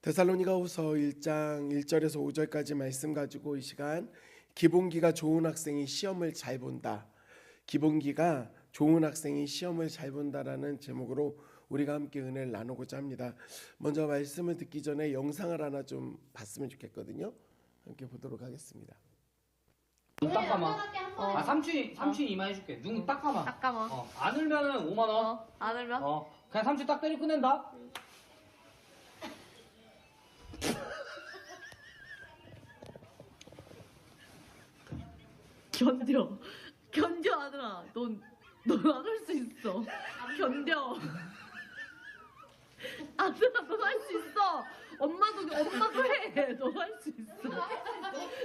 데살로니가후서 1장 1절에서 5절까지 말씀 가지고 이 시간 기본기가 좋은 학생이 시험을 잘 본다. 기본기가 좋은 학생이 시험을 잘 본다라는 제목으로 우리가 함께 은혜를 나누고자 합니다. 먼저 말씀을 듣기 전에 영상을 하나 좀 봤으면 좋겠거든요. 함께 보도록 하겠습니다. 눈 딱 감아. 삼촌이 이만 해줄게. 눈 딱 감아. 딱 감아. 안 울면은 5만 원. 안 울면? 그냥 삼촌 딱 때리고 끝낸다. 견뎌 아들아. 넌 안 할 수 있어. 견뎌. 아들아, 넌 할 수 있어. 엄마도 해. 너 할 수 있어.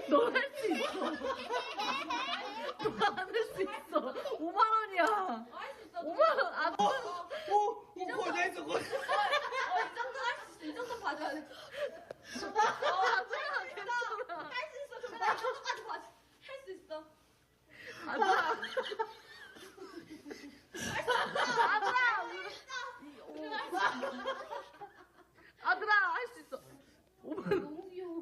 너 할 수 있어. 너 안 할 수 있어. 5만 원이야. 5만 원. 아들. 이 정도 할 수 있어. 이 정도 봐줘야 돼. 아들아, 괜찮아. 할 수 있어. 좀 나 정도까지 봐줘. 할 수 있어. 아들아. 아들아, 할 수 있어. 5만 원. 너무 귀여워.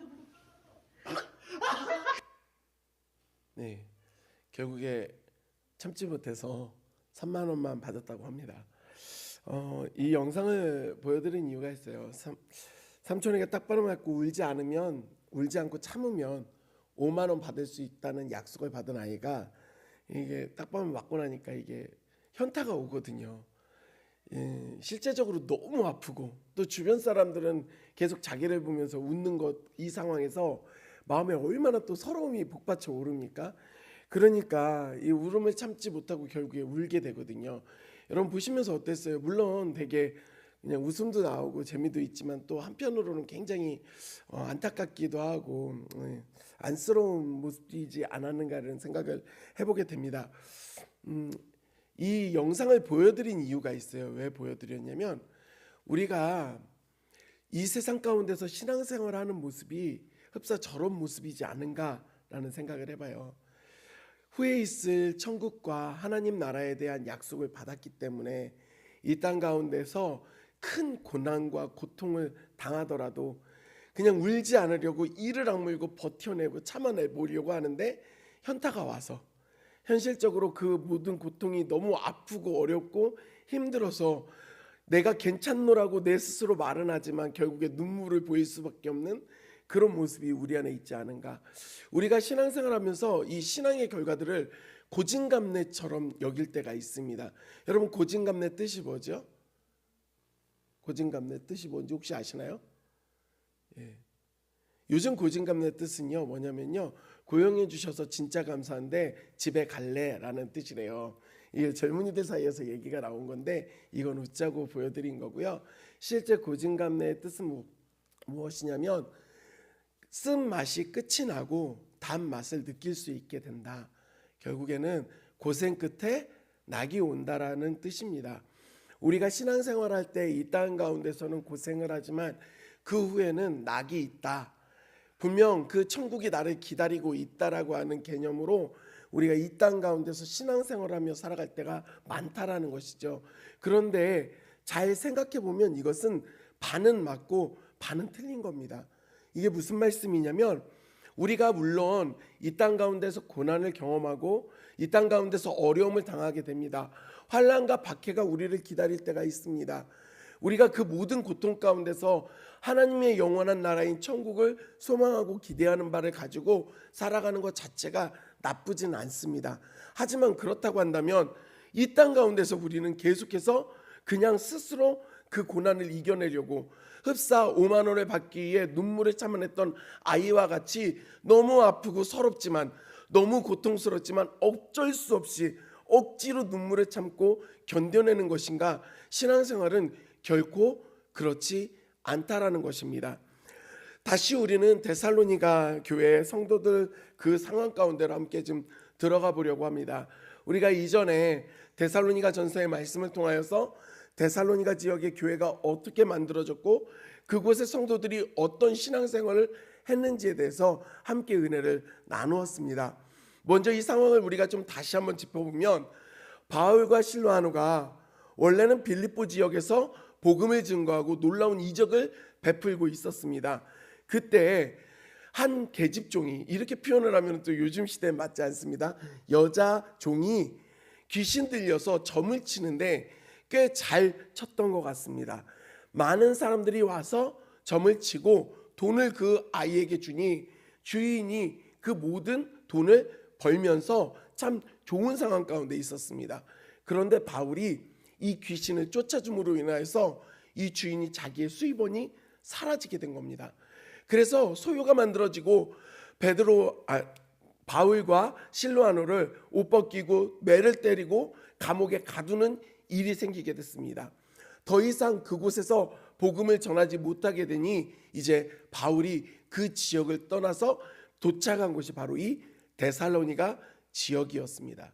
네, 결국에 참지 못해서 3만 원만 받았다고 합니다. 이 영상을 보여드린 이유가 있어요. 삼촌에게 딱바로 맞고 울지 않고 참으면 5만 원 받을 수 있다는 약속을 받은 아이가 이게 딱밤을 맞고 나니까 이게 현타가 오거든요. 실제적으로 너무 아프고 또 주변 사람들은 계속 자기를 보면서 웃는 것, 이 상황에서 마음에 얼마나 또 서러움이 복받쳐 오릅니까? 그러니까 이 울음을 참지 못하고 결국에 울게 되거든요. 여러분 보시면서 어땠어요? 물론 되게 그냥 웃음도 나오고 재미도 있지만 또 한편으로는 굉장히 안타깝기도 하고 안쓰러운 모습이지 않았는가라는 생각을 해보게 됩니다. 이 영상을 보여드린 이유가 있어요. 왜 보여드렸냐면 우리가 이 세상 가운데서 신앙생활을 하는 모습이 흡사 저런 모습이지 않은가라는 생각을 해봐요. 후에 있을 천국과 하나님 나라에 대한 약속을 받았기 때문에 이 땅 가운데서 큰 고난과 고통을 당하더라도 그냥 울지 않으려고 이를 악물고 버텨내고 참아내보려고 하는데 현타가 와서 현실적으로 그 모든 고통이 너무 아프고 어렵고 힘들어서 내가 괜찮노라고 내 스스로 말은 하지만 결국에 눈물을 보일 수밖에 없는 그런 모습이 우리 안에 있지 않은가. 우리가 신앙생활하면서 이 신앙의 결과들을 고진감래처럼 여길 때가 있습니다. 여러분 고진감래 뜻이 뭐죠? 고진감래 뜻이 뭔지 혹시 아시나요? 요즘 고진감래 뜻은요 뭐냐면요, 고용해 주셔서 진짜 감사한데 집에 갈래라는 뜻이래요. 이게 젊은이들 사이에서 얘기가 나온 건데 이건 웃자고 보여드린 거고요. 실제 고진감래의 뜻은 무엇이냐면 쓴 맛이 끝이 나고 단맛을 느낄 수 있게 된다. 결국에는 고생 끝에 낙이 온다라는 뜻입니다. 우리가 신앙생활할 때 이 땅 가운데서는 고생을 하지만 그 후에는 낙이 있다. 분명 그 천국이 나를 기다리고 있다라고 하는 개념으로 우리가 이 땅 가운데서 신앙생활하며 살아갈 때가 많다라는 것이죠. 그런데 잘 생각해 보면 이것은 반은 맞고 반은 틀린 겁니다. 이게 무슨 말씀이냐면 우리가 물론 이 땅 가운데서 고난을 경험하고 이 땅 가운데서 어려움을 당하게 됩니다. 환난과 박해가 우리를 기다릴 때가 있습니다. 우리가 그 모든 고통 가운데서 하나님의 영원한 나라인 천국을 소망하고 기대하는 바를 가지고 살아가는 것 자체가 나쁘진 않습니다. 하지만 그렇다고 한다면 이 땅 가운데서 우리는 계속해서 그냥 스스로 그 고난을 이겨내려고 흡사 5만 원을 받기 위해 눈물을 참아냈던 아이와 같이 너무 아프고 서럽지만 너무 고통스럽지만 어쩔 수 없이 억지로 눈물을 참고 견뎌내는 것인가? 신앙생활은 결코 그렇지 않다라는 것입니다. 다시 우리는 데살로니가 교회 성도들 그 상황 가운데로 함께 좀 들어가 보려고 합니다. 우리가 이전에 데살로니가 전서의 말씀을 통하여서 데살로니가 지역의 교회가 어떻게 만들어졌고 그곳의 성도들이 어떤 신앙생활을 했는지에 대해서 함께 은혜를 나누었습니다. 먼저 이 상황을 우리가 좀 다시 한번 짚어보면 바울과 실라노가 원래는 빌립보 지역에서 복음을 증거하고 놀라운 이적을 베풀고 있었습니다. 그때 한 계집종이, 이렇게 표현을 하면 또 요즘 시대에 맞지 않습니다. 여자 종이 귀신 들려서 점을 치는데 꽤 잘 쳤던 것 같습니다. 많은 사람들이 와서 점을 치고 돈을 그 아이에게 주니 주인이 그 모든 돈을 벌면서 참 좋은 상황 가운데 있었습니다. 그런데 바울이 이 귀신을 쫓아줌으로 인하여서 이 주인이 자기의 수입원이 사라지게 된 겁니다. 그래서 소요가 만들어지고 바울과 실로아노를 옷 벗기고 매를 때리고 감옥에 가두는 일이 생기게 됐습니다. 더 이상 그곳에서 복음을 전하지 못하게 되니 이제 바울이 그 지역을 떠나서 도착한 곳이 바로 이 데살로니가 지역이었습니다.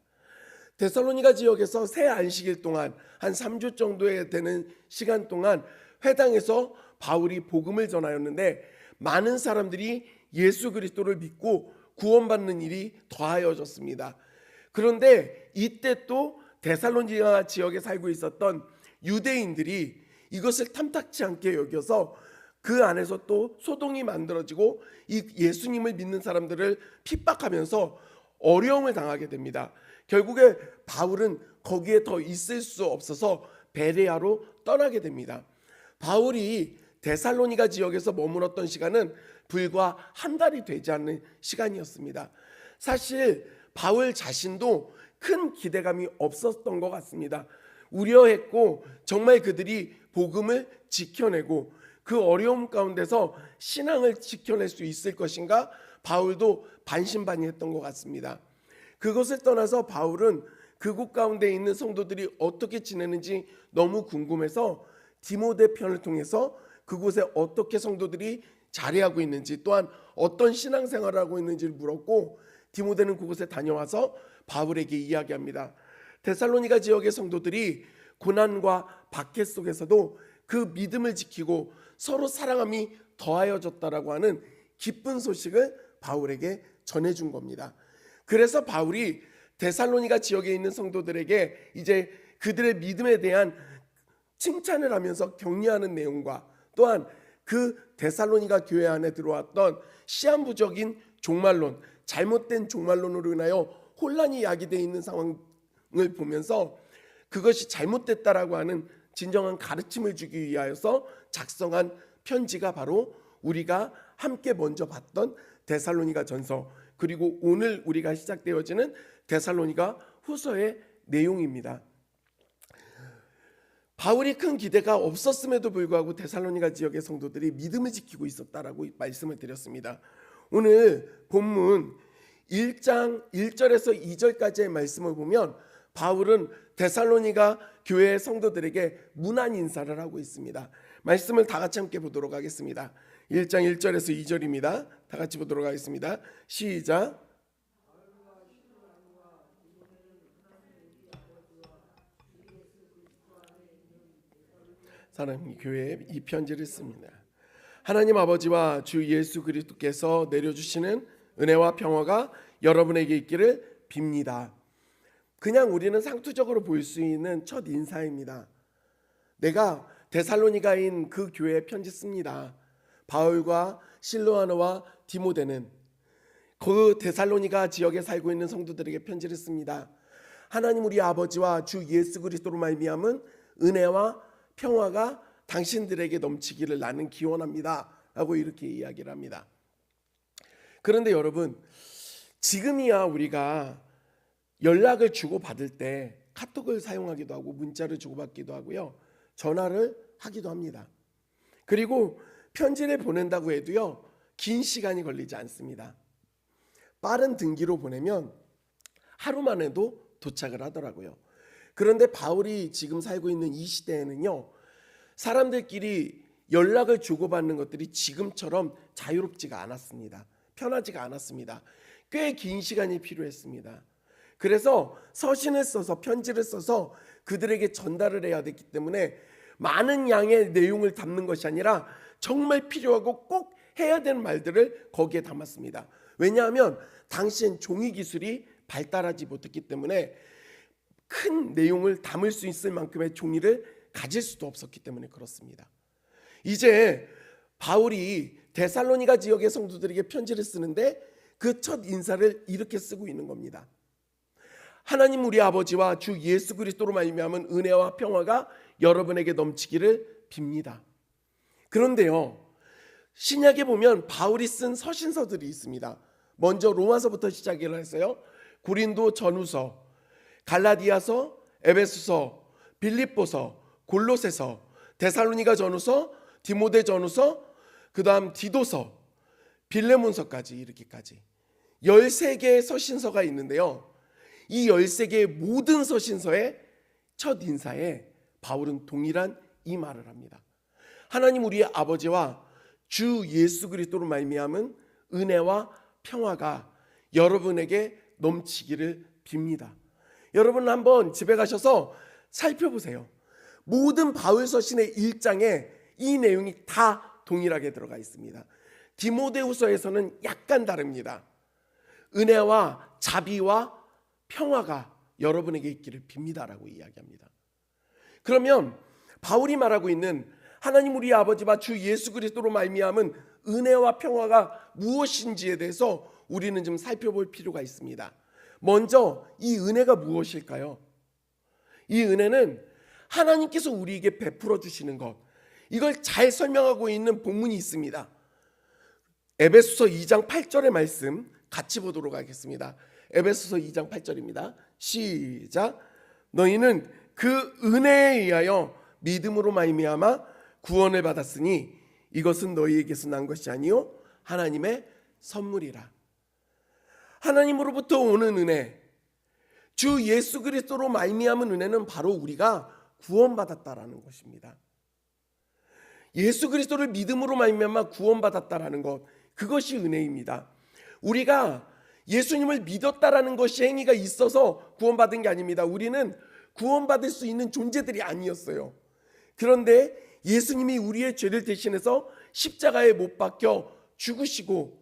데살로니가 지역에서 새 안식일 동안 한 3주 정도에 되는 시간 동안 회당에서 바울이 복음을 전하였는데 많은 사람들이 예수 그리스도를 믿고 구원받는 일이 더하여졌습니다. 그런데 이때 또 데살로니가 지역에 살고 있었던 유대인들이 이것을 탐탁치 않게 여겨서 그 안에서 또 소동이 만들어지고 이 예수님을 믿는 사람들을 핍박하면서 어려움을 당하게 됩니다. 결국에 바울은 거기에 더 있을 수 없어서 베레아로 떠나게 됩니다. 바울이 데살로니가 지역에서 머물렀던 시간은 불과 한 달이 되지 않는 시간이었습니다. 사실 바울 자신도 큰 기대감이 없었던 것 같습니다. 우려했고 정말 그들이 복음을 지켜내고 그 어려움 가운데서 신앙을 지켜낼 수 있을 것인가, 바울도 반신반의했던 것 같습니다. 그것을 떠나서 바울은 그곳 가운데 있는 성도들이 어떻게 지내는지 너무 궁금해서 디모데 편을 통해서 그곳에 어떻게 성도들이 자리하고 있는지, 또한 어떤 신앙생활을 하고 있는지를 물었고, 디모데는 그곳에 다녀와서 바울에게 이야기합니다. 데살로니가 지역의 성도들이 고난과 박해 속에서도 그 믿음을 지키고 서로 사랑함이 더하여졌다라고 하는 기쁜 소식을 바울에게 전해준 겁니다. 그래서 바울이 데살로니가 지역에 있는 성도들에게 이제 그들의 믿음에 대한 칭찬을 하면서 격려하는 내용과, 또한 그 데살로니가 교회 안에 들어왔던 시한부적인 종말론, 잘못된 종말론으로 인하여 혼란이 야기되어 있는 상황을 보면서 그것이 잘못됐다라고 하는 진정한 가르침을 주기 위하여서 작성한 편지가 바로 우리가 함께 먼저 봤던 데살로니가 전서, 그리고 오늘 우리가 시작되어지는 데살로니가 후서의 내용입니다. 바울이 큰 기대가 없었음에도 불구하고 데살로니가 지역의 성도들이 믿음을 지키고 있었다라고 말씀을 드렸습니다. 오늘 본문 1장 1절에서 2절까지의 말씀을 보면 바울은 데살로니가 교회의 성도들에게 문안 인사를 하고 있습니다. 말씀을 다 같이 함께 보도록 하겠습니다. 1장 1절에서 2절입니다. 다 같이 보도록 하겠습니다. 시작. 사랑하는 교회에 이 편지를 씁니다. 하나님 아버지와 주 예수 그리스도께서 내려주시는 은혜와 평화가 여러분에게 있기를 빕니다. 그냥 우리는 상투적으로 볼 수 있는 첫 인사입니다. 내가 데살로니가인 그 교회에 편지 씁니다. 바울과 실로아노와 디모데는 그 데살로니가 지역에 살고 있는 성도들에게 편지를 씁니다. 하나님 우리 아버지와 주 예수 그리스도로 말미암은 은혜와 평화가 당신들에게 넘치기를 나는 기원합니다 라고 이렇게 이야기를 합니다. 그런데 여러분, 지금이야 우리가 연락을 주고받을 때 카톡을 사용하기도 하고 문자를 주고받기도 하고요, 전화를 하기도 합니다. 그리고 편지를 보낸다고 해도요, 긴 시간이 걸리지 않습니다. 빠른 등기로 보내면 하루 만에도 도착을 하더라고요. 그런데 바울이 지금 살고 있는 이 시대에는요, 사람들끼리 연락을 주고받는 것들이 지금처럼 자유롭지가 않았습니다. 편하지가 않았습니다. 꽤 긴 시간이 필요했습니다. 그래서 서신을 써서, 편지를 써서 그들에게 전달을 해야 됐기 때문에 많은 양의 내용을 담는 것이 아니라 정말 필요하고 꼭 해야 되는 말들을 거기에 담았습니다. 왜냐하면 당시엔 종이 기술이 발달하지 못했기 때문에 큰 내용을 담을 수 있을 만큼의 종이를 가질 수도 없었기 때문에 그렇습니다. 이제 바울이 데살로니가 지역의 성도들에게 편지를 쓰는데 그 첫 인사를 이렇게 쓰고 있는 겁니다. 하나님 우리 아버지와 주 예수 그리스도로 말미암은 은혜와 평화가 여러분에게 넘치기를 빕니다. 그런데요, 신약에 보면 바울이 쓴 서신서들이 있습니다. 먼저 로마서부터 시작을 했어요. 고린도 전후서, 갈라디아서, 에베소서, 빌립보서, 골로새서, 데살로니가 전후서, 디모데 전후서, 그 다음 디도서, 빌레몬서까지 이렇게까지 13개의 서신서가 있는데요. 이 13개의 모든 서신서의 첫 인사에 바울은 동일한 이 말을 합니다. 하나님 우리의 아버지와 주 예수 그리스도로 말미암은 은혜와 평화가 여러분에게 넘치기를 빕니다. 여러분 한번 집에 가셔서 살펴보세요. 모든 바울 서신의 1장에 이 내용이 다 동일하게 들어가 있습니다. 디모데후서에서는 약간 다릅니다. 은혜와 자비와 평화가 여러분에게 있기를 빕니다라고 이야기합니다. 그러면 바울이 말하고 있는 하나님 우리 아버지와 주 예수 그리스도로 말미암은 은혜와 평화가 무엇인지에 대해서 우리는 좀 살펴볼 필요가 있습니다. 먼저 이 은혜가 무엇일까요? 이 은혜는 하나님께서 우리에게 베풀어 주시는 것, 이걸 잘 설명하고 있는 본문이 있습니다. 에베소서 2장 8절의 말씀 같이 보도록 하겠습니다. 에베소서 2장 8절입니다. 시작. 너희는 그 은혜에 의하여 믿음으로 말미암아 구원을 받았으니 이것은 너희에게서 난 것이 아니요 하나님의 선물이라. 하나님으로부터 오는 은혜, 주 예수 그리스도로 말미암은 은혜는 바로 우리가 구원받았다라는 것입니다. 예수 그리스도를 믿음으로 말미암아 구원받았다라는 것, 그것이 은혜입니다. 우리가 예수님을 믿었다라는 것이 행위가 있어서 구원받은 게 아닙니다. 우리는 구원받을 수 있는 존재들이 아니었어요. 그런데 예수님이 우리의 죄를 대신해서 십자가에 못 박혀 죽으시고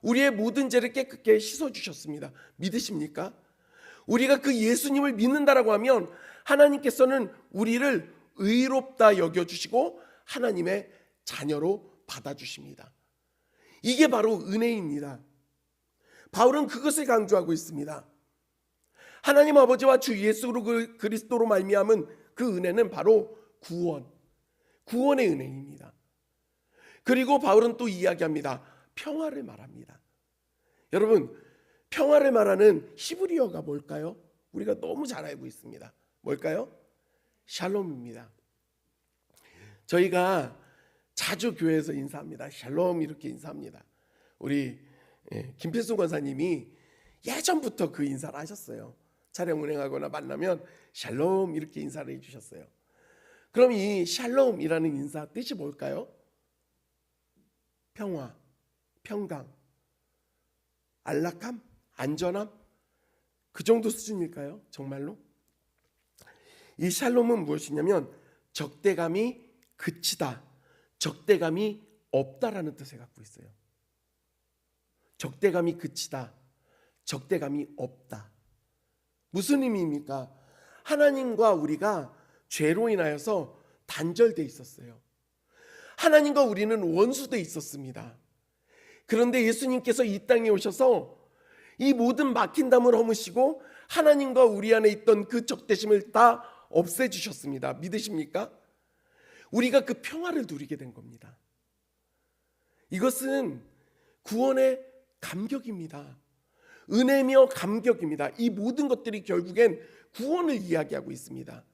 우리의 모든 죄를 깨끗게 씻어주셨습니다. 믿으십니까? 우리가 그 예수님을 믿는다라고 하면 하나님께서는 우리를 의롭다 여겨주시고 하나님의 자녀로 받아주십니다. 이게 바로 은혜입니다. 바울은 그것을 강조하고 있습니다. 하나님 아버지와 주 예수 그리스도로 말미암은 그 은혜는 바로 구원의 은혜입니다. 그리고 바울은 또 이야기합니다. 평화를 말합니다. 여러분, 평화를 말하는 히브리어가 뭘까요? 우리가 너무 잘 알고 있습니다. 뭘까요? 샬롬입니다. 저희가 자주 교회에서 인사합니다. 샬롬 이렇게 인사합니다. 우리 김필순 권사님이 예전부터 그 인사를 하셨어요. 차량 운행하거나 만나면 샬롬 이렇게 인사를 해주셨어요. 그럼 이 샬롬이라는 인사 뜻이 뭘까요? 평화, 평강, 안락함, 안전함, 그 정도 수준일까요? 정말로? 이 샬롬은 무엇이냐면 적대감이 그치다, 적대감이 없다라는 뜻을 갖고 있어요. 적대감이 그치다, 적대감이 없다. 무슨 의미입니까? 하나님과 우리가 죄로 인하여서 단절돼 있었어요. 하나님과 우리는 원수돼 있었습니다. 그런데 예수님께서 이 땅에 오셔서 이 모든 막힌 담을 허무시고 하나님과 우리 안에 있던 그 적대심을 다 없애주셨습니다. 믿으십니까? 우리가 그 평화를 누리게 된 겁니다. 이것은 구원의 감격입니다. 은혜며 감격입니다. 이 모든 것들이 결국엔 구원을 이야기하고 있습니다.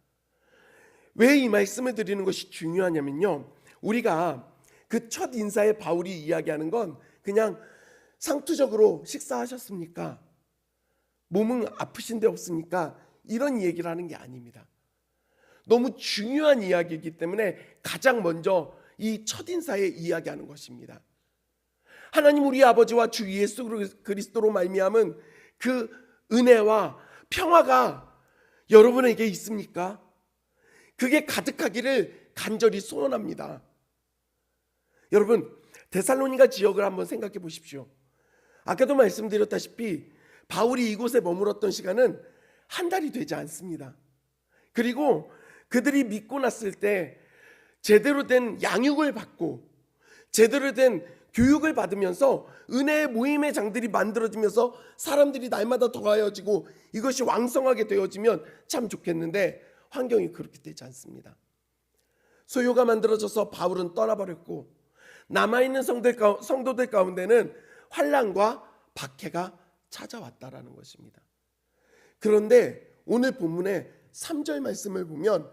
왜 이 말씀을 드리는 것이 중요하냐면요, 우리가 그 첫 인사에 바울이 이야기하는 건 그냥 상투적으로 식사하셨습니까? 몸은 아프신 데 없습니까? 이런 얘기를 하는 게 아닙니다. 너무 중요한 이야기이기 때문에 가장 먼저 이 첫 인사에 이야기하는 것입니다. 하나님 우리 아버지와 주 예수 그리스도로 말미암은 그 은혜와 평화가 여러분에게 있습니까? 그게 가득하기를 간절히 소원합니다. 여러분, 데살로니가 지역을 한번 생각해 보십시오. 아까도 말씀드렸다시피 바울이 이곳에 머물렀던 시간은 한 달이 되지 않습니다. 그리고 그들이 믿고 났을 때 제대로 된 양육을 받고 제대로 된 교육을 받으면서 은혜의 모임의 장들이 만들어지면서 사람들이 날마다 더하여지고 이것이 왕성하게 되어지면 참 좋겠는데 환경이 그렇게 되지 않습니다. 소요가 만들어져서 바울은 떠나버렸고 남아있는 성도들 가운데는 환난과 박해가 찾아왔다라는 것입니다. 그런데 오늘 본문의 3절 말씀을 보면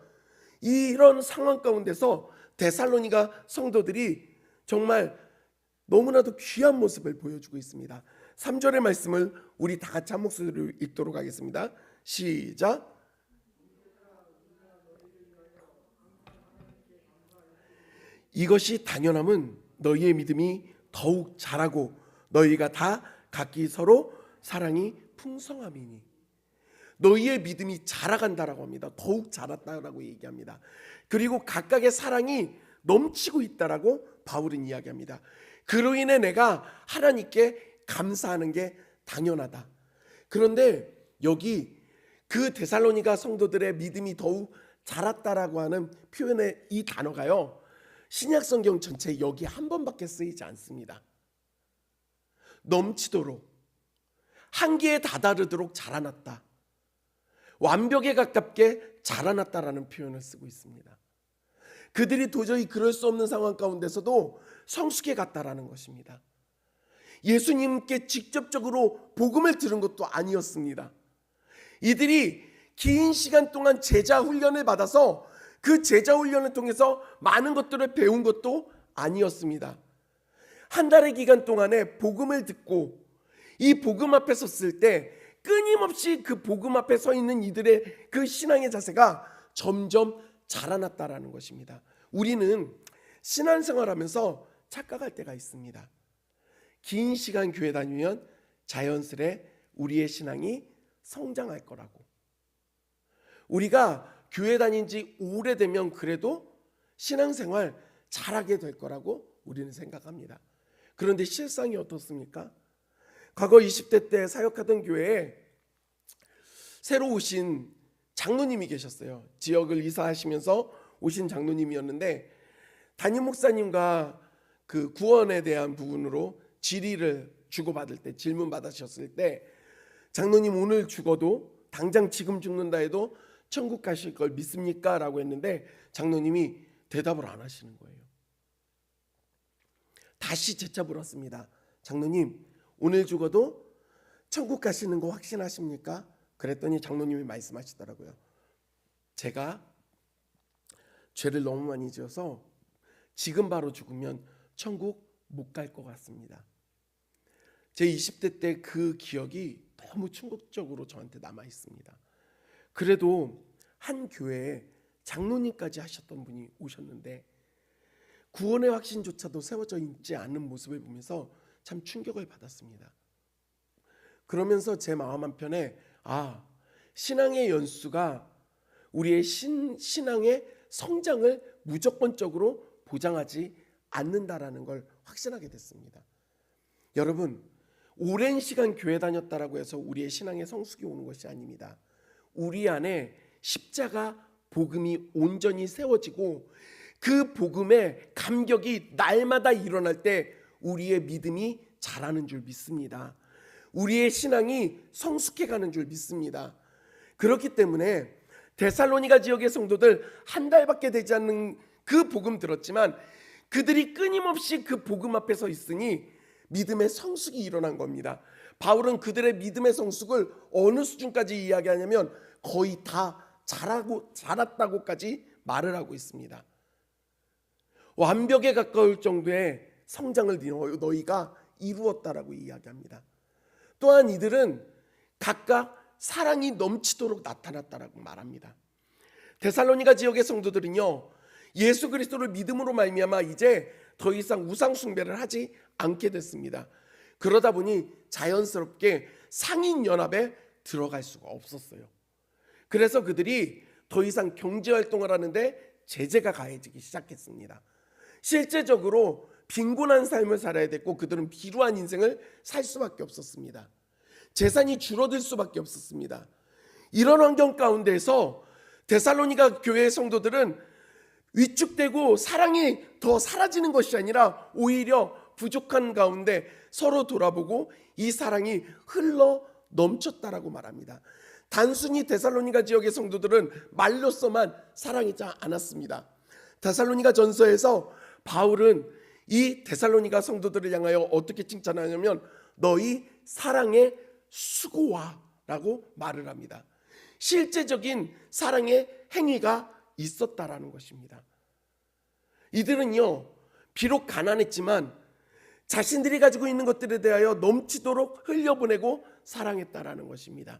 이런 상황 가운데서 데살로니가 성도들이 정말 너무나도 귀한 모습을 보여주고 있습니다. 3절의 말씀을 우리 다 같이 한 목소리로 읽도록 하겠습니다. 시작. 이것이 당연함은 너희의 믿음이 더욱 자라고 너희가 다 각기 서로 사랑이 풍성함이니. 너희의 믿음이 자라간다라고 합니다. 더욱 자랐다라고 얘기합니다. 그리고 각각의 사랑이 넘치고 있다라고 바울은 이야기합니다. 그로 인해 내가 하나님께 감사하는 게 당연하다. 그런데 여기 그 데살로니가 성도들의 믿음이 더욱 자랐다라고 하는 표현의 이 단어가요, 신약 성경 전체 여기 한 번밖에 쓰이지 않습니다. 넘치도록, 한계에 다다르도록 자라났다, 완벽에 가깝게 자라났다라는 표현을 쓰고 있습니다. 그들이 도저히 그럴 수 없는 상황 가운데서도 성숙해 갔다라는 것입니다. 예수님께 직접적으로 복음을 들은 것도 아니었습니다. 이들이 긴 시간 동안 제자 훈련을 받아서 그 제자 훈련을 통해서 많은 것들을 배운 것도 아니었습니다. 한 달의 기간 동안에 복음을 듣고 이 복음 앞에 섰을 때 끊임없이 그 복음 앞에 서 있는 이들의 그 신앙의 자세가 점점 자라났다라는 것입니다. 우리는 신앙생활하면서 착각할 때가 있습니다. 긴 시간 교회 다니면 자연스레 우리의 신앙이 성장할 거라고, 우리가 교회 다닌 지 오래되면 그래도 신앙생활 잘하게 될 거라고 우리는 생각합니다. 그런데 실상이 어떻습니까? 과거 20대 때 사역하던 교회에 새로 오신 장로님이 계셨어요. 지역을 이사하시면서 오신 장로님이었는데 담임 목사님과 그 구원에 대한 부분으로 질의를 주고받을 때, 질문 받으셨을 때 장로님 오늘 죽어도, 당장 지금 죽는다 해도 천국 가실 걸 믿습니까? 라고 했는데 장로님이 대답을 안 하시는 거예요. 다시 재차 물었습니다. 장로님 오늘 죽어도 천국 가시는 거 확신하십니까? 그랬더니 장로님이 말씀하시더라고요. 제가 죄를 너무 많이 지어서 지금 바로 죽으면 천국 못 갈 것 같습니다. 제 20대 때 그 기억이 너무 충격적으로 저한테 남아 있습니다. 그래도 한 교회에 장로님까지 하셨던 분이 오셨는데 구원의 확신조차도 세워져 있지 않은 모습을 보면서 참 충격을 받았습니다. 그러면서 제 마음 한편에 신앙의 연수가 우리의 신앙의 성장을 무조건적으로 보장하지 않는다라는 걸 확신하게 됐습니다. 여러분, 오랜 시간 교회 다녔다라고 해서 우리의 신앙의 성숙이 오는 것이 아닙니다. 우리 안에 십자가 복음이 온전히 세워지고 그 복음의 감격이 날마다 일어날 때 우리의 믿음이 자라는 줄 믿습니다. 우리의 신앙이 성숙해가는 줄 믿습니다. 그렇기 때문에 데살로니가 지역의 성도들 한 달밖에 되지 않는 그 복음 들었지만 그들이 끊임없이 그 복음 앞에 서 있으니 믿음의 성숙이 일어난 겁니다. 바울은 그들의 믿음의 성숙을 어느 수준까지 이야기하냐면 거의 다 자랐다고까지 말을 하고 있습니다. 완벽에 가까울 정도의 성장을 너희가 이루었다라고 이야기합니다. 또한 이들은 각각 사랑이 넘치도록 나타났다라고 말합니다. 데살로니가 지역의 성도들은요, 예수 그리스도를 믿음으로 말미암아 이제 더 이상 우상 숭배를 하지 않게 됐습니다. 그러다 보니 자연스럽게 상인 연합에 들어갈 수가 없었어요. 그래서 그들이 더 이상 경제 활동을 하는데 제재가 가해지기 시작했습니다. 실제적으로 빈곤한 삶을 살아야 됐고 그들은 비루한 인생을 살 수밖에 없었습니다. 재산이 줄어들 수밖에 없었습니다. 이런 환경 가운데서 데살로니가 교회의 성도들은 위축되고 사랑이 더 사라지는 것이 아니라 오히려 부족한 가운데 서로 돌아보고 이 사랑이 흘러 넘쳤다라고 말합니다. 단순히 데살로니가 지역의 성도들은 말로서만 사랑하지 않았습니다. 데살로니가 전서에서 바울은 이 데살로니가 성도들을 향하여 어떻게 칭찬하냐면 너희 사랑의 수고와라고 말을 합니다. 실제적인 사랑의 행위가 있었다라는 것입니다. 이들은요, 비록 가난했지만 자신들이 가지고 있는 것들에 대하여 넘치도록 흘려보내고 사랑했다라는 것입니다.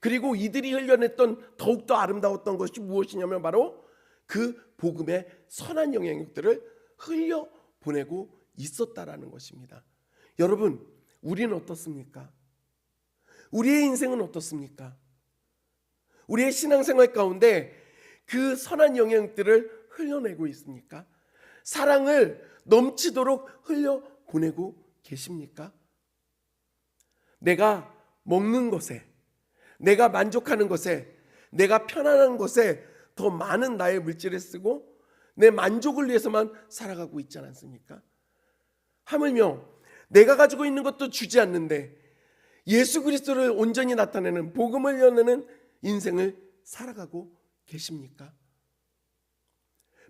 그리고 이들이 흘려냈던 더욱더 아름다웠던 것이 무엇이냐면 바로 그 복음의 선한 영향력들을 흘려보내고 있었다라는 것입니다. 여러분, 우리는 어떻습니까? 우리의 인생은 어떻습니까? 우리의 신앙생활 가운데 그 선한 영향들을 흘려내고 있습니까? 사랑을 넘치도록 흘려보내고 계십니까? 내가 먹는 것에, 내가 만족하는 것에, 내가 편안한 것에 더 많은 나의 물질을 쓰고 내 만족을 위해서만 살아가고 있지 않습니까? 하물며 내가 가지고 있는 것도 주지 않는데 예수 그리스도를 온전히 나타내는 복음을 열어내는 인생을 살아가고 계십니까?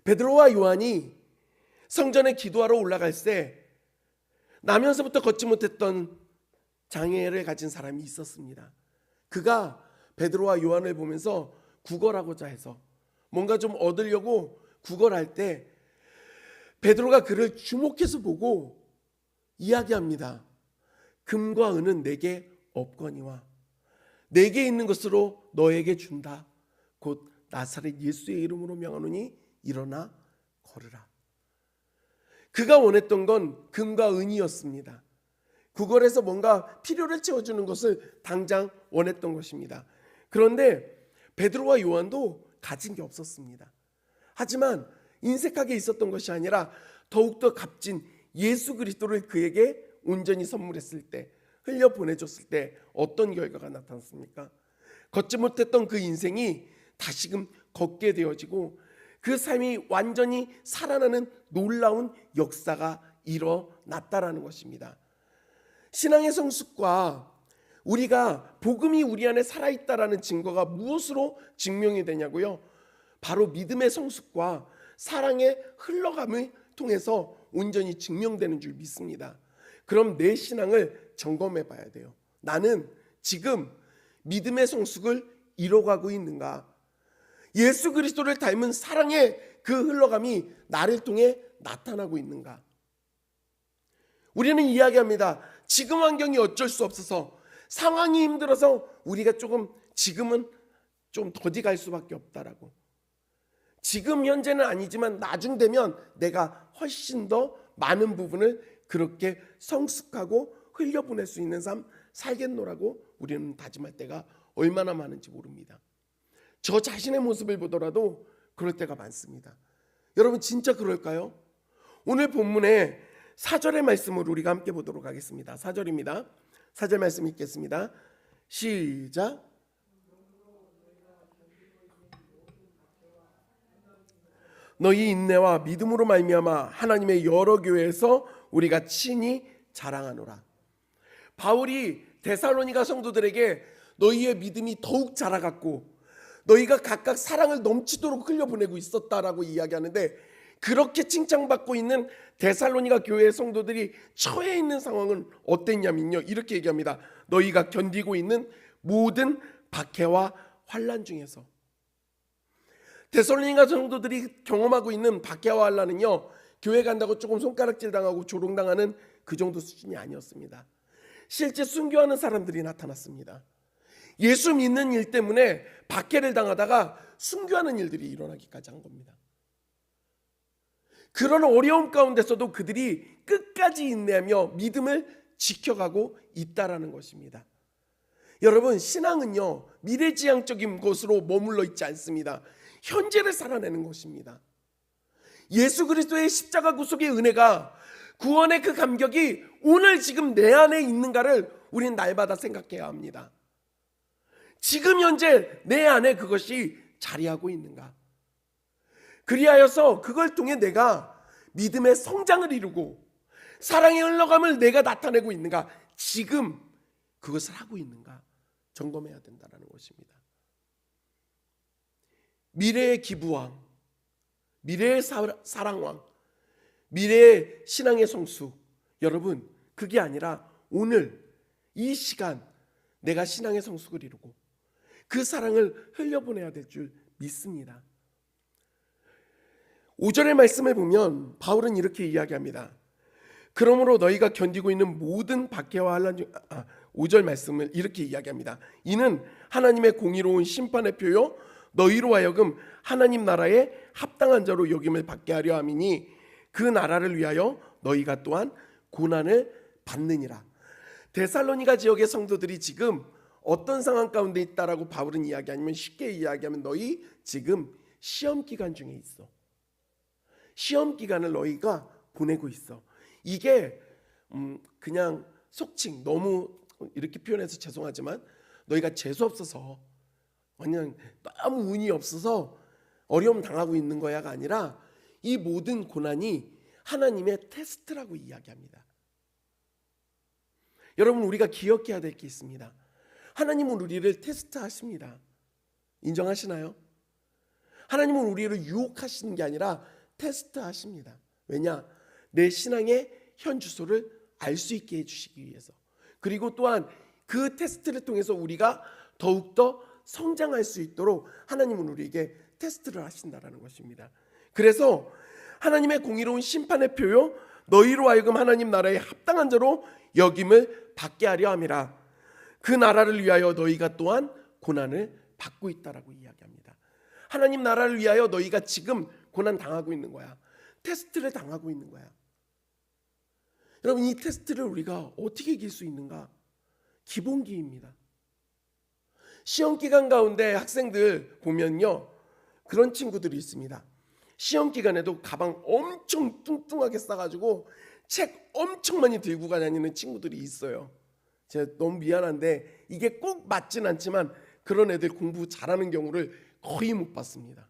베드로와 요한이 성전에 기도하러 올라갈 때 나면서부터 걷지 못했던 장애를 가진 사람이 있었습니다. 그가 베드로와 요한을 보면서 구걸하고자 해서 뭔가 좀 얻으려고 구걸할 때 베드로가 그를 주목해서 보고 이야기합니다. 금과 은은 내게 없거니와 내게 있는 것으로 너에게 준다. 곧 나사렛 예수의 이름으로 명하노니 일어나 걸으라. 그가 원했던 건 금과 은이었습니다. 구걸에서 뭔가 필요를 채워주는 것을 당장 원했던 것입니다. 그런데 베드로와 요한도 가진 게 없었습니다. 하지만 인색하게 있었던 것이 아니라 더욱더 값진 예수 그리스도를 그에게 온전히 선물했을 때, 흘려보내줬을 때 어떤 결과가 나타났습니까? 걷지 못했던 그 인생이 다시금 걷게 되어지고 그 삶이 완전히 살아나는 놀라운 역사가 일어났다라는 것입니다. 신앙의 성숙과 우리가 복음이 우리 안에 살아있다라는 증거가 무엇으로 증명이 되냐고요? 바로 믿음의 성숙과 사랑의 흘러감을 통해서 온전히 증명되는 줄 믿습니다. 그럼 내 신앙을 점검해 봐야 돼요. 나는 지금 믿음의 성숙을 이뤄가고 있는가? 예수 그리스도를 닮은 사랑의 그 흘러감이 나를 통해 나타나고 있는가? 우리는 이야기합니다. 지금 환경이 어쩔 수 없어서 상황이 힘들어서 우리가 조금 지금은 좀 더디 갈 수밖에 없다라고. 지금 현재는 아니지만 나중 되면 내가 훨씬 더 많은 부분을 그렇게 성숙하고 흘려보낼 수 있는 삶 살겠노라고 우리는 다짐할 때가 얼마나 많은지 모릅니다. 저 자신의 모습을 보더라도 그럴 때가 많습니다. 여러분 진짜 그럴까요? 오늘 본문의 4절의 말씀을 우리가 함께 보도록 하겠습니다. 4절입니다. 4절 말씀 읽겠습니다. 시작. 너희 인내와 믿음으로 말미암아 하나님의 여러 교회에서 우리가 친히 자랑하노라. 바울이 데살로니가 성도들에게 너희의 믿음이 더욱 자라갔고 너희가 각각 사랑을 넘치도록 흘려보내고 있었다라고 이야기하는데, 그렇게 칭찬받고 있는 데살로니가 교회의 성도들이 처해 있는 상황은 어땠냐면요, 이렇게 얘기합니다. 너희가 견디고 있는 모든 박해와 환난 중에서. 데살로니가 성도들이 경험하고 있는 박해와 환난은요, 교회 간다고 조금 손가락질 당하고 조롱당하는 그 정도 수준이 아니었습니다. 실제 순교하는 사람들이 나타났습니다. 예수 믿는 일 때문에 박해를 당하다가 순교하는 일들이 일어나기까지 한 겁니다. 그런 어려움 가운데서도 그들이 끝까지 인내하며 믿음을 지켜가고 있다라는 것입니다. 여러분, 신앙은요, 미래지향적인 것으로 머물러 있지 않습니다. 현재를 살아내는 것입니다. 예수 그리스도의 십자가 구속의 은혜가, 구원의 그 감격이 오늘 지금 내 안에 있는가를 우리는 날마다 생각해야 합니다. 지금 현재 내 안에 그것이 자리하고 있는가? 그리하여서 그걸 통해 내가 믿음의 성장을 이루고 사랑의 흘러감을 내가 나타내고 있는가, 지금 그것을 하고 있는가 점검해야 된다는 것입니다. 미래의 기부왕, 미래의 사랑왕, 미래의 신앙의 성수, 여러분 그게 아니라 오늘 이 시간 내가 신앙의 성숙을 이루고 그 사랑을 흘려보내야 될 줄 믿습니다. 5절의 말씀을 보면 바울은 이렇게 이야기합니다. 그러므로 너희가 견디고 있는 모든 박해와 환난 중 5절 말씀을 이렇게 이야기합니다. 이는 하나님의 공의로운 심판의 표요 너희로 하여금 하나님 나라에 합당한 자로 여김을 받게 하려 함이니 그 나라를 위하여 너희가 또한 고난을 받느니라. 데살로니가 지역의 성도들이 지금 어떤 상황 가운데 있다라고 바울은 이야기하냐면, 쉽게 이야기하면 너희 지금 시험 기간 중에 있어. 시험 기간을 너희가 보내고 있어. 이게 그냥 속칭, 너무 이렇게 표현해서 죄송하지만 너희가 재수 없어서 그냥 너무 운이 없어서 어려움 당하고 있는 거야가 아니라 이 모든 고난이 하나님의 테스트라고 이야기합니다. 여러분 우리가 기억해야 될 게 있습니다. 하나님은 우리를 테스트하십니다. 인정하시나요? 하나님은 우리를 유혹하시는 게 아니라 테스트하십니다. 왜냐? 내 신앙의 현 주소를 알 수 있게 해주시기 위해서. 그리고 또한 그 테스트를 통해서 우리가 더욱더 성장할 수 있도록 하나님은 우리에게 테스트를 하신다라는 것입니다. 그래서 하나님의 공의로운 심판의 표요 너희로 하여금 하나님 나라에 합당한 자로 여김을 받게 하려 함이라. 그 나라를 위하여 너희가 또한 고난을 받고 있다라고 이야기합니다. 하나님 나라를 위하여 너희가 지금 고난 당하고 있는 거야. 테스트를 당하고 있는 거야. 여러분 이 테스트를 우리가 어떻게 이길 수 있는가? 기본기입니다. 시험 기간 가운데 학생들 보면요, 그런 친구들이 있습니다. 시험 기간에도 가방 엄청 뚱뚱하게 싸가지고 책 엄청 많이 들고 다니는 친구들이 있어요. 제가 너무 미안한데 이게 꼭 맞진 않지만 그런 애들 공부 잘하는 경우를 거의 못 봤습니다.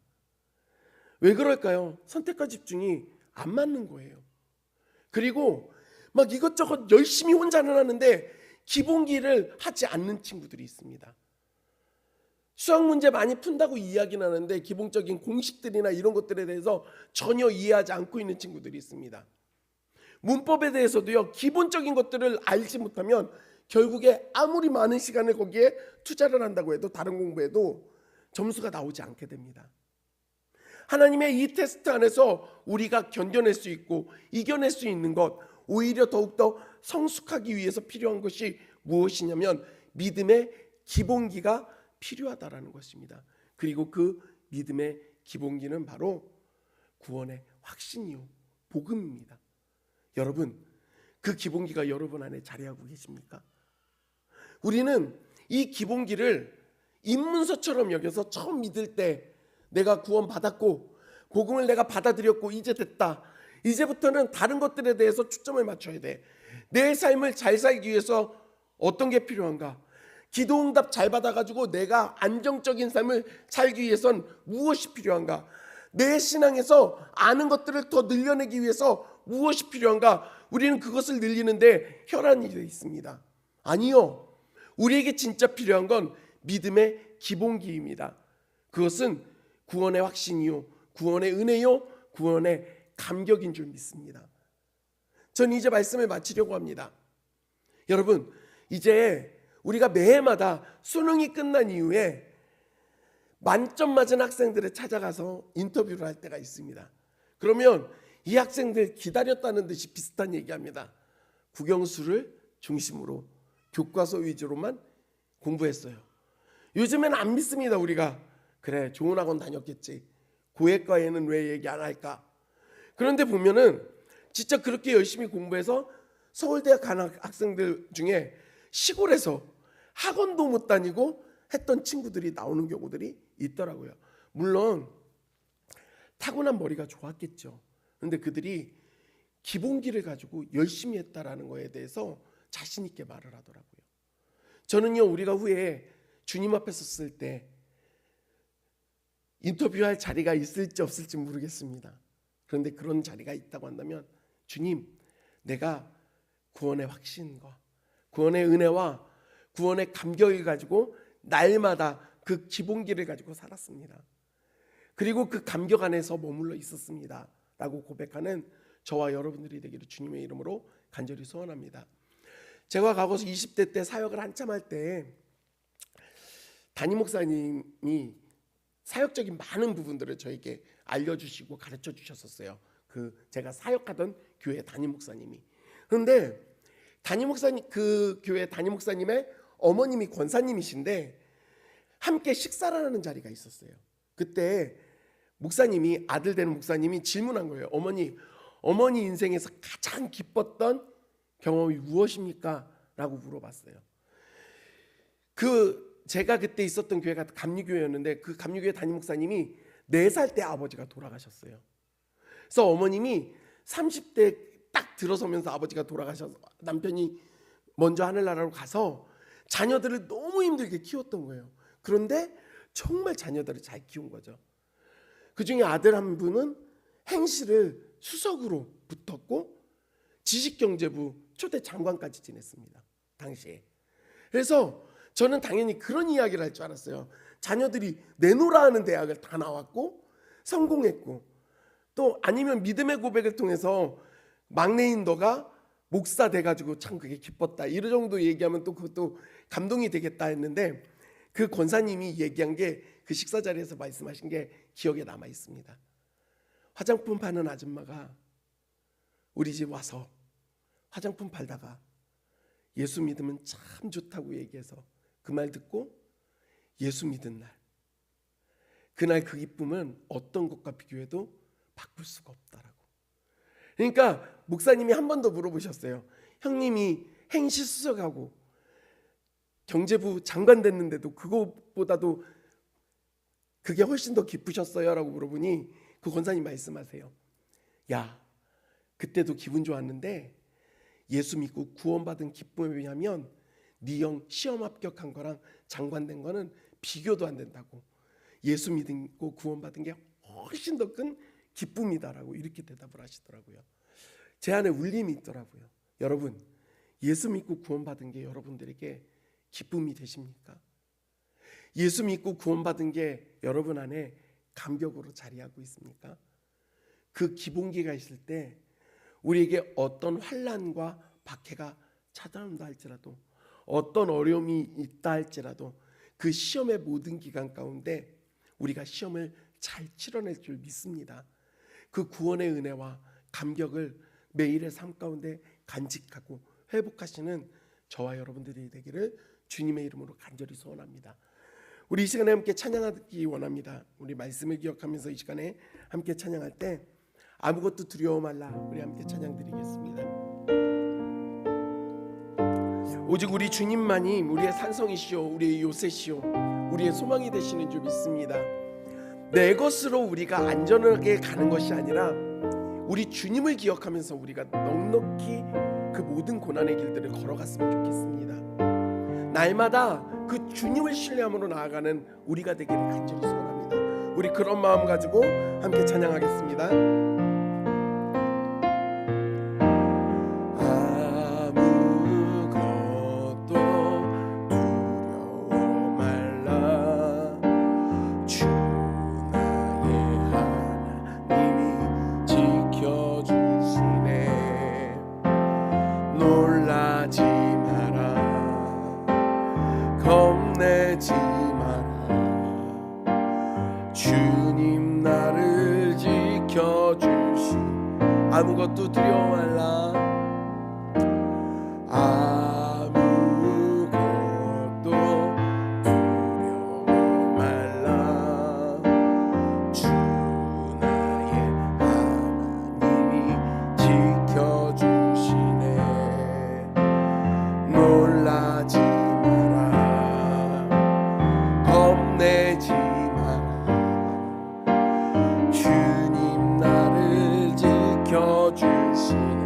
왜 그럴까요? 선택과 집중이 안 맞는 거예요. 그리고 막 이것저것 열심히 혼자는 하는데 기본기를 하지 않는 친구들이 있습니다. 수학 문제 많이 푼다고 이야기는 하는데 기본적인 공식들이나 이런 것들에 대해서 전혀 이해하지 않고 있는 친구들이 있습니다. 문법에 대해서도요, 기본적인 것들을 알지 못하면 결국에 아무리 많은 시간을 거기에 투자를 한다고 해도 다른 공부에도 점수가 나오지 않게 됩니다. 하나님의 이 테스트 안에서 우리가 견뎌낼 수 있고 이겨낼 수 있는 것, 오히려 더욱더 성숙하기 위해서 필요한 것이 무엇이냐면 믿음의 기본기가 필요하다라는 것입니다. 그리고 그 믿음의 기본기는 바로 구원의 확신이요 복음입니다. 여러분 그 기본기가 여러분 안에 자리하고 계십니까? 우리는 이 기본기를 입문서처럼 여겨서 처음 믿을 때 내가 구원받았고 복음을 내가 받아들였고 이제 됐다. 이제부터는 다른 것들에 대해서 초점을 맞춰야 돼. 내 삶을 잘 살기 위해서 어떤 게 필요한가? 기도응답 잘 받아가지고 내가 안정적인 삶을 살기 위해선 무엇이 필요한가? 내 신앙에서 아는 것들을 더 늘려내기 위해서 무엇이 필요한가? 우리는 그것을 늘리는데 혈안이 되어 있습니다. 아니요. 우리에게 진짜 필요한 건 믿음의 기본기입니다. 그것은 구원의 확신이요, 구원의 은혜요, 구원의 감격인 줄 믿습니다. 전 이제 말씀을 마치려고 합니다. 여러분 이제 우리가 매해마다 수능이 끝난 이후에 만점 맞은 학생들을 찾아가서 인터뷰를 할 때가 있습니다. 그러면 이 학생들 기다렸다는 듯이 비슷한 얘기합니다. 국영수를 중심으로 교과서 위주로만 공부했어요. 요즘엔 안 믿습니다. 우리가 그래 좋은 학원 다녔겠지, 고액과에는 왜 얘기 안 할까? 그런데 보면은 진짜 그렇게 열심히 공부해서 서울대학 간 학생들 중에 시골에서 학원도 못 다니고 했던 친구들이 나오는 경우들이 있더라고요. 물론 타고난 머리가 좋았겠죠. 그런데 그들이 기본기를 가지고 열심히 했다라는 거에 대해서 자신 있게 말을 하더라고요. 저는요 우리가 후에 주님 앞에 섰을 때 인터뷰할 자리가 있을지 없을지 모르겠습니다. 그런데 그런 자리가 있다고 한다면 주님, 내가 구원의 확신과 구원의 은혜와 구원의 감격을 가지고 날마다 그 기본기를 가지고 살았습니다. 그리고 그 감격 안에서 머물러 있었습니다 라고 고백하는 저와 여러분들이 되기를 주님의 이름으로 간절히 소원합니다. 제가 과거 20대 때 사역을 한참 할 때 담임 목사님이 사역적인 많은 부분들을 저에게 알려주시고 가르쳐 주셨었어요. 그 제가 사역하던 교회 담임 목사님이. 그런데 담임 목사님, 그 교회 담임 목사님의 어머님이 권사님이신데 함께 식사를 하는 자리가 있었어요. 그때 목사님이, 아들 되는 목사님이 질문한 거예요. 어머니 인생에서 가장 기뻤던 경험이 무엇입니까? 라고 물어봤어요. 제가 그때 있었던 교회가 감리교회였는데 그 감리교회 담임 목사님이 4살 때 아버지가 돌아가셨어요. 그래서 어머님이 30대 딱 들어서면서 아버지가 돌아가셔서 남편이 먼저 하늘나라로 가서 자녀들을 너무 힘들게 키웠던 거예요. 그런데 정말 자녀들을 잘 키운 거죠. 그중에 아들 한 분은 행시를 수석으로 붙었고 지식경제부 초대 장관까지 지냈습니다. 당시에. 그래서 저는 당연히 그런 이야기를 할 줄 알았어요. 자녀들이 내노라 하는 대학을 다 나왔고 성공했고 또 아니면 믿음의 고백을 통해서 막내인 너가 목사 돼가지고 참 그게 기뻤다. 이런 정도 얘기하면 또 그것도 감동이 되겠다 했는데 그 권사님이 얘기한 게 그 식사 자리에서 말씀하신 게 기억에 남아 있습니다. 화장품 파는 아줌마가 우리 집 와서 화장품 팔다가 예수 믿으면 참 좋다고 얘기해서 그 말 듣고 예수 믿은 날, 그날 그 기쁨은 어떤 것과 비교해도 바꿀 수가 없다라고. 그러니까 목사님이 한 번 더 물어보셨어요. 형님이 행시 수석하고 경제부 장관 됐는데도 그것보다도 그게 훨씬 더 기쁘셨어요? 라고 물어보니 그 권사님 말씀하세요. 야, 그때도 기분 좋았는데 예수 믿고 구원받은 기쁨에 비하면 네 형 시험 합격한 거랑 장관된 거는 비교도 안 된다고. 예수 믿고 구원받은 게 훨씬 더 큰 기쁨이다라고 이렇게 대답을 하시더라고요. 제 안에 울림이 있더라고요. 여러분, 예수 믿고 구원받은 게 여러분들에게 기쁨이 되십니까? 예수 믿고 구원받은 게 여러분 안에 감격으로 자리하고 있습니까? 그 기본기가 있을 때 우리에게 어떤 환난과 박해가 찾아온다 할지라도 어떤 어려움이 있다 할지라도 그 시험의 모든 기간 가운데 우리가 시험을 잘 치러낼 줄 믿습니다. 그 구원의 은혜와 감격을 매일의 삶 가운데 간직하고 회복하시는 저와 여러분들이 되기를 주님의 이름으로 간절히 소원합니다. 우리 이 시간에 함께 찬양하기 원합니다. 우리 말씀을 기억하면서 이 시간에 함께 찬양할 때 아무것도 두려워 말라 우리 함께 찬양 드리겠습니다. 오직 우리 주님만이 우리의 산성이시오, 우리의 요새시오, 우리의 소망이 되시는 줄 믿습니다. 내 것으로 우리가 안전하게 가는 것이 아니라 우리 주님을 기억하면서 우리가 넉넉히 그 모든 고난의 길들을 걸어갔으면 좋겠습니다. 날마다 그 주님을 신뢰함으로 나아가는 우리가 되기를 간절히 소원합니다. 우리 그런 마음 가지고 함께 찬양하겠습니다. 아무것도 두려워 말라. 아무것도 두려워 말라. 주 나의 하나님이 지켜주시네. 놀라지 마라. 겁내지 주님 나를 지켜주시네.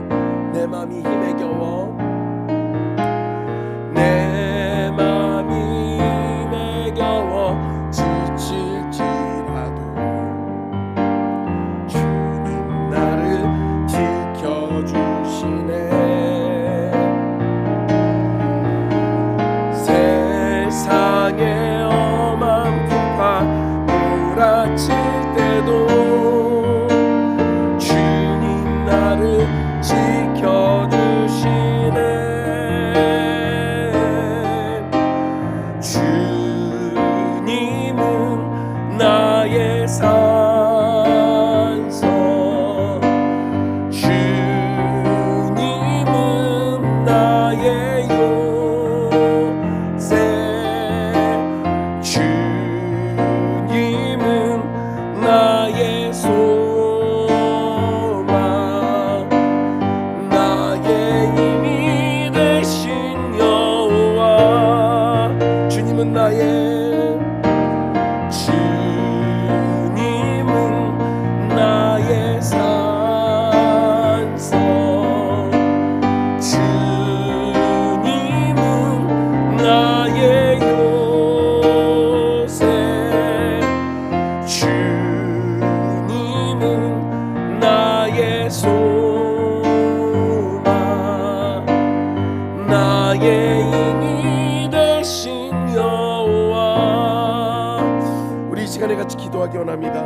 기도하기 원합니다.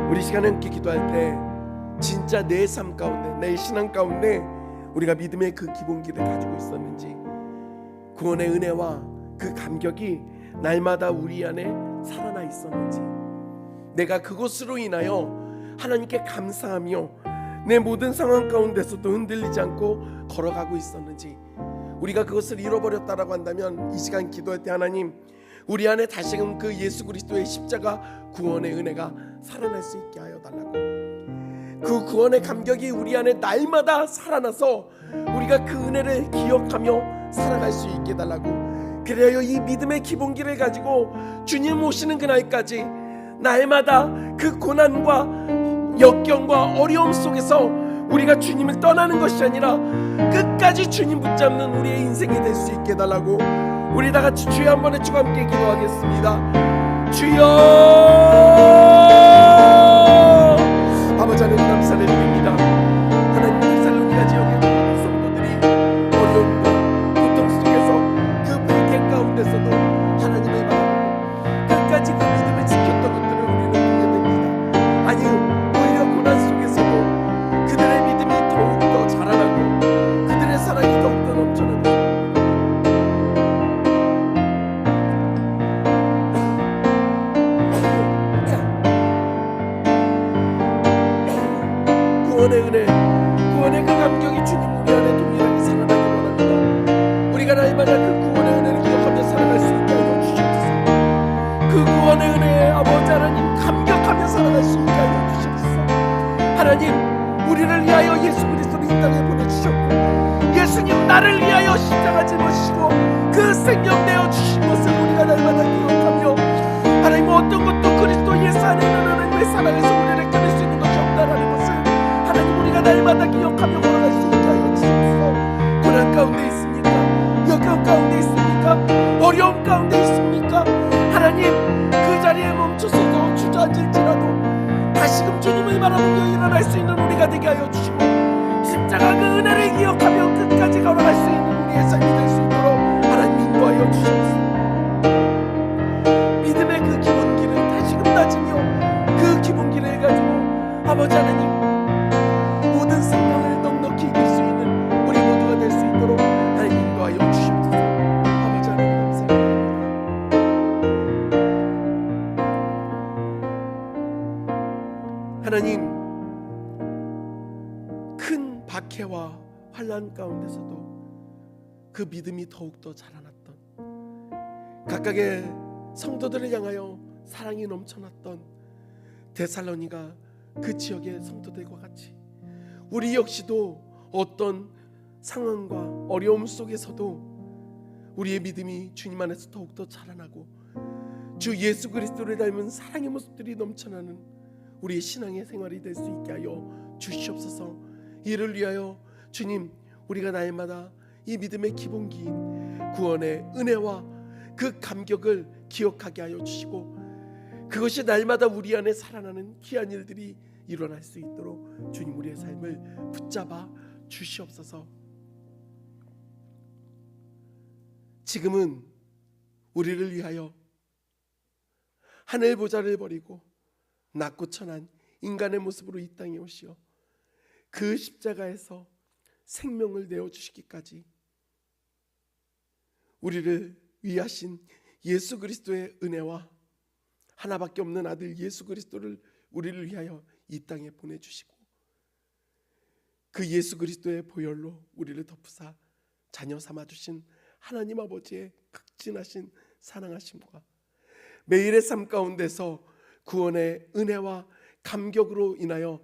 우리 시간에 함께 기도할 때 진짜 내 삶 가운데, 내 신앙 가운데 우리가 믿음의 그 기본기를 가지고 있었는지, 구원의 은혜와 그 감격이 날마다 우리 안에 살아나 있었는지, 내가 그것으로 인하여 하나님께 감사하며 내 모든 상황 가운데서도 흔들리지 않고 걸어가고 있었는지, 우리가 그것을 잃어버렸다라고 한다면 이 시간 기도할 때 하나님, 우리 안에 다시금 그 예수 그리스도의 십자가 구원의 은혜가 살아날 수 있게 하여 달라고, 그 구원의 감격이 우리 안에 날마다 살아나서 우리가 그 은혜를 기억하며 살아갈 수 있게 달라고, 그래야 이 믿음의 기본기를 가지고 주님 오시는 그날까지 날마다 그 고난과 역경과 어려움 속에서 우리가 주님을 떠나는 것이 아니라 끝까지 주님 붙잡는 우리의 인생이 될 수 있게 달라고, 우리 다 같이 주여 한번 외치고 함께 기도하겠습니다. 주여! 아버지 하나님 감사를 드립니다. 하나님 데살로니가 지역의 모든 성도들이 어려움과 고통 속에서 그 불길 가운데서도 하나님을 바라보고 끝까지 그 믿음을 지켰던 것들을 우리는 보게 됩니다. 아니, 오히려 고난 속에서도 그들의 믿음이 더욱더 자라나고 그들의 사랑이 더욱더 넘쳐나고, 구원의 은혜, 구원의 그 감격이 주님 우리 안에 동일하게 살아나길 원합니다. 우리가 날마다 그 구원의 은혜를 기억하며 살아갈 수 있게 하여 주시옵소서. 그 구원의 은혜에 아버지 하나님 감격하며 살아갈 수 있게 하여 주시옵소서. 하나님, 우리를 위하여 예수 그리스도를 이 땅에 보내주셨고, 예수님 나를 위하여 십자가 짊어지시고 그 생명 내어 주신 것을 우리가 날마다 기억하며, 하나님 어떤 것도 그리스도 예수 안에 있는 하나님의 사랑에서 우리를 끊을 수 있는 것이 없다라는 것을 하나님 우리가 날마다 기억하며 걸어갈 수 있게 하여 주시옵소서. 고난 가운데 있습니까? 역경 가운데 있습니까? 어려움 가운데 있습니까? 하나님, 그 자리에 멈춰서도 주저앉을지라도 다시금 주님을 바라보며 일어날 수 있는 우리가 되게 하여 주시고, 십자가 그 은혜를 기억하며 끝까지 걸어갈 수 있는 우리의 삶이 될 수 있도록 하나님 인도하여 주시옵소서. 믿음의 그 기본기를 다시금 다지며 그 기본기를 가지고 아버지 하나님 모든 생명을 넉넉히 이길 수 있는 우리 모두가 될 수 있도록 하나님 인도하여 주시옵소서. 아버지 하나님 감사합니다. 하나님, 큰 박해와 환난 가운데서도 그 믿음이 더욱더 자라났던, 각각의 성도들을 향하여 사랑이 넘쳐났던 데살로니가 그 지역의 성도들과 같이 우리 역시도 어떤 상황과 어려움 속에서도 우리의 믿음이 주님 안에서 더욱더 자라나고 주 예수 그리스도를 닮은 사랑의 모습들이 넘쳐나는 우리의 신앙의 생활이 될 수 있게 하여 주시옵소서. 이를 위하여 주님, 우리가 날마다 이 믿음의 기본기인 구원의 은혜와 그 감격을 기억하게 하여 주시고, 그것이 날마다 우리 안에 살아나는 귀한 일들이 일어날 수 있도록 주님 우리의 삶을 붙잡아 주시옵소서. 지금은 우리를 위하여 하늘 보좌를 버리고 낮고 천한 인간의 모습으로 이 땅에 오시어 그 십자가에서 생명을 내어주시기까지 우리를 위하신 예수 그리스도의 은혜와 하나밖에 없는 아들 예수 그리스도를 우리를 위하여 이 땅에 보내주시고, 그 예수 그리스도의 보혈로 우리를 덮으사 자녀 삼아주신 하나님 아버지의 극진하신 사랑하심과 매일의 삶 가운데서 구원의 은혜와 감격으로 인하여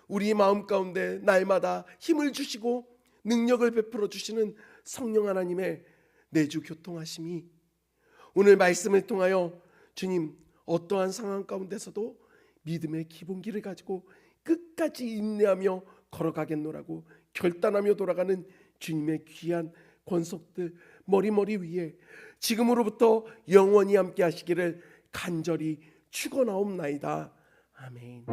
우리 마음 가운데 날마다 힘을 주시고 능력을 베풀어 주시는 성령 하나님의 내주 교통하심이 오늘 말씀을 통하여 주님 어떠한 상황 가운데서도 믿음의 기본기를 가지고 끝까지 인내하며 걸어가겠노라고 결단하며 돌아가는 주님의 귀한 권속들 머리머리 위에 지금으로부터 영원히 함께 하시기를 간절히 축원하옵나이다. 아멘.